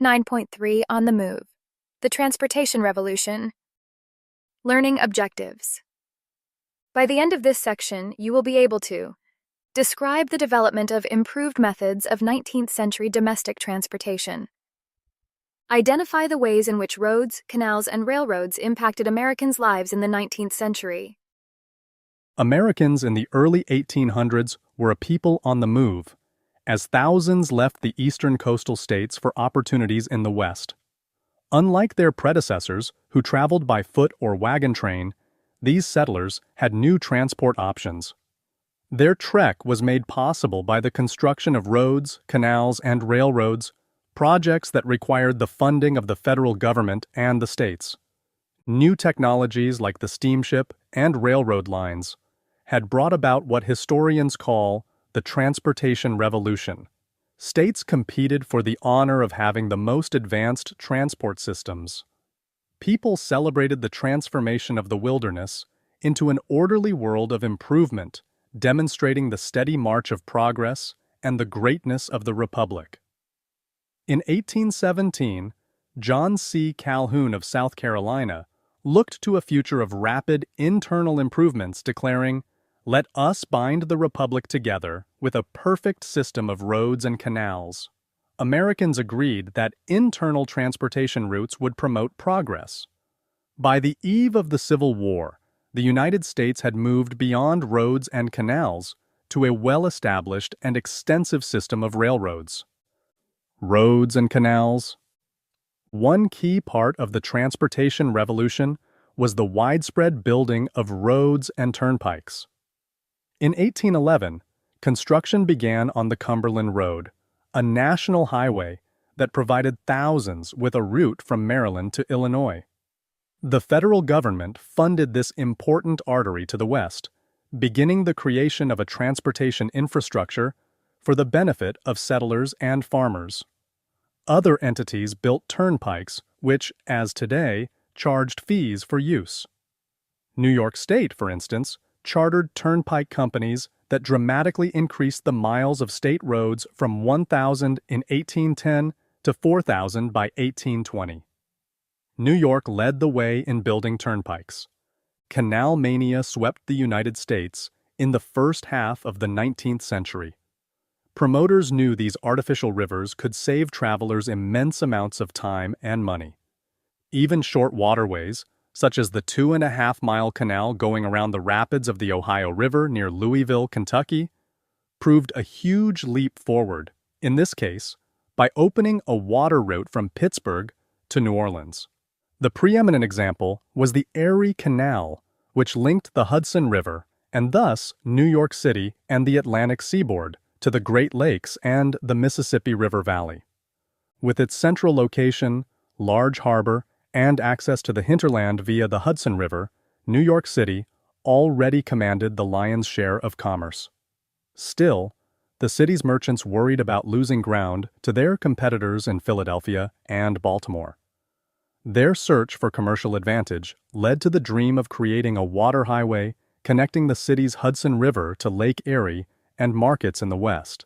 9.3 On the Move. The Transportation Revolution. Learning Objectives. By the end of this section, you will be able to describe the development of improved methods of 19th century domestic transportation. Identify the ways in which roads, canals, and railroads impacted Americans' lives in the 19th century. Americans in the early 1800s were a people on the move, as thousands left the eastern coastal states for opportunities in the West. Unlike their predecessors, who traveled by foot or wagon train, these settlers had new transport options. Their trek was made possible by the construction of roads, canals, and railroads, projects that required the funding of the federal government and the states. New technologies like the steamship and railroad lines had brought about what historians call the transportation revolution. States competed for the honor of having the most advanced transport systems. People celebrated the transformation of the wilderness into an orderly world of improvement, demonstrating the steady march of progress and the greatness of the Republic. In 1817, John C. Calhoun of South Carolina looked to a future of rapid internal improvements, declaring, "Let us bind the Republic together with a perfect system of roads and canals." Americans agreed that internal transportation routes would promote progress. By the eve of the Civil War, the United States had moved beyond roads and canals to a well-established and extensive system of railroads. Roads and canals. One key part of the transportation revolution was the widespread building of roads and turnpikes. In 1811, construction began on the Cumberland Road, a national highway that provided thousands with a route from Maryland to Illinois. The federal government funded this important artery to the west, beginning the creation of a transportation infrastructure for the benefit of settlers and farmers. Other entities built turnpikes which, as today, charged fees for use. New York State, for instance, chartered turnpike companies that dramatically increased the miles of state roads from 1,000 in 1810 to 4,000 by 1820. New York led the way in building turnpikes. Canal mania swept the United States in the first half of the 19th century. Promoters knew these artificial rivers could save travelers immense amounts of time and money. Even short waterways, such as the 2.5-mile canal going around the rapids of the Ohio River near Louisville, Kentucky, proved a huge leap forward, in this case, by opening a water route from Pittsburgh to New Orleans. The preeminent example was the Erie Canal, which linked the Hudson River, and thus New York City and the Atlantic seaboard, to the Great Lakes and the Mississippi River Valley. With its central location, large harbor, and access to the hinterland via the Hudson River, New York City already commanded the lion's share of commerce. Still, the city's merchants worried about losing ground to their competitors in Philadelphia and Baltimore. Their search for commercial advantage led to the dream of creating a water highway connecting the city's Hudson River to Lake Erie and markets in the West.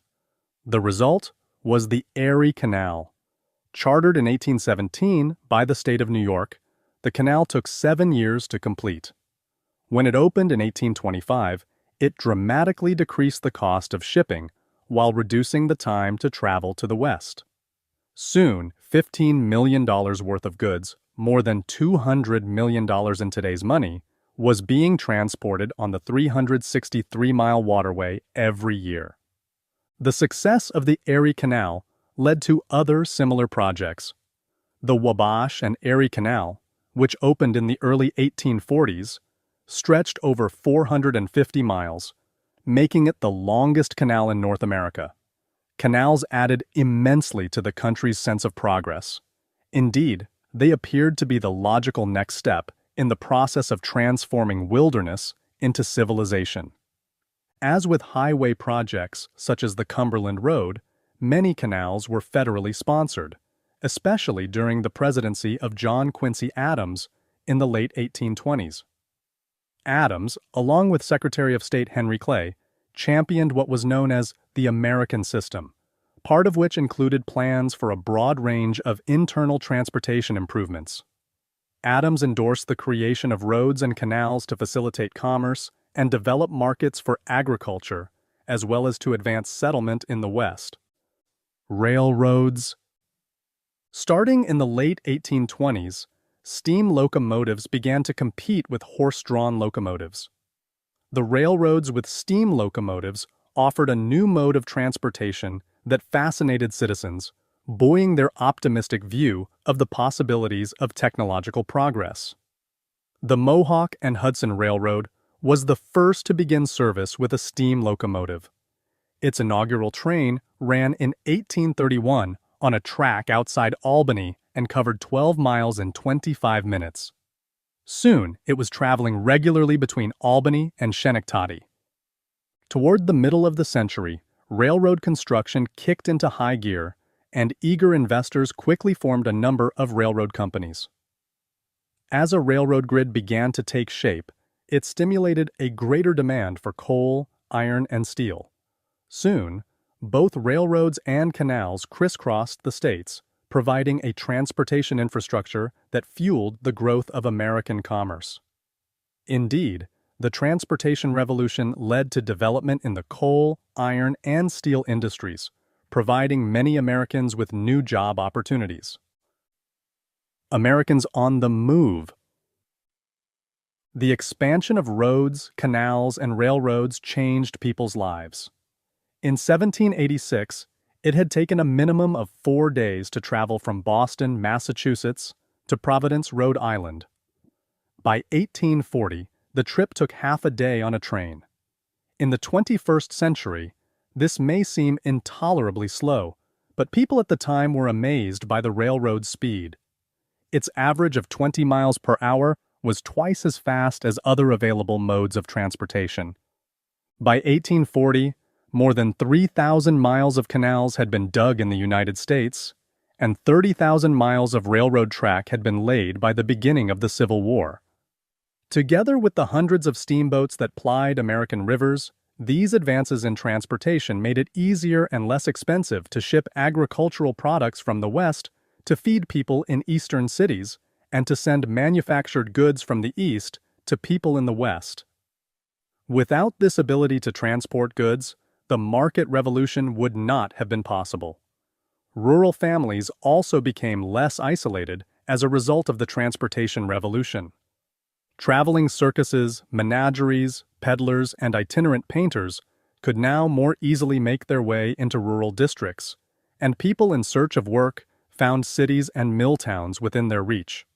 The result was the Erie Canal. Chartered in 1817 by the state of New York, the canal took 7 years to complete. When it opened in 1825, it dramatically decreased the cost of shipping while reducing the time to travel to the West. Soon, $15 million worth of goods, more than $200 million in today's money, was being transported on the 363-mile waterway every year. The success of the Erie Canal led to other similar projects. The Wabash and Erie Canal, which opened in the early 1840s, stretched over 450 miles, making it the longest canal in North America. Canals added immensely to the country's sense of progress. Indeed, they appeared to be the logical next step in the process of transforming wilderness into civilization. As with highway projects such as the Cumberland Road, many canals were federally sponsored, especially during the presidency of John Quincy Adams in the late 1820s. Adams, along with Secretary of State Henry Clay, championed what was known as the American system, part of which included plans for a broad range of internal transportation improvements. Adams endorsed the creation of roads and canals to facilitate commerce and develop markets for agriculture, as well as to advance settlement in the West. Railroads. Starting in the late 1820s, steam locomotives began to compete with horse-drawn locomotives. The railroads with steam locomotives offered a new mode of transportation that fascinated citizens, buoying their optimistic view of the possibilities of technological progress. The Mohawk and Hudson Railroad was the first to begin service with a steam locomotive. Its inaugural train ran in 1831 on a track outside Albany and covered 12 miles in 25 minutes. Soon, it was traveling regularly between Albany and Schenectady. Toward the middle of the century, railroad construction kicked into high gear, and eager investors quickly formed a number of railroad companies. As a railroad grid began to take shape, it stimulated a greater demand for coal, iron, and steel. Soon, both railroads and canals crisscrossed the states, providing a transportation infrastructure that fueled the growth of American commerce. Indeed, the transportation revolution led to development in the coal, iron, and steel industries, providing many Americans with new job opportunities. Americans on the move. The expansion of roads, canals, and railroads changed people's lives. In 1786, it had taken a minimum of 4 days to travel from Boston, Massachusetts, to Providence, Rhode Island. By 1840, the trip took half a day on a train. In the 21st century, this may seem intolerably slow, but people at the time were amazed by the railroad's speed. Its average of 20 miles per hour was twice as fast as other available modes of transportation. By 1840, more than 3,000 miles of canals had been dug in the United States, and 30,000 miles of railroad track had been laid by the beginning of the Civil War. Together with the hundreds of steamboats that plied American rivers, these advances in transportation made it easier and less expensive to ship agricultural products from the West to feed people in eastern cities and to send manufactured goods from the East to people in the West. Without this ability to transport goods, the market revolution would not have been possible. Rural families also became less isolated as a result of the transportation revolution. Traveling circuses, menageries, peddlers, and itinerant painters could now more easily make their way into rural districts, and people in search of work found cities and mill towns within their reach.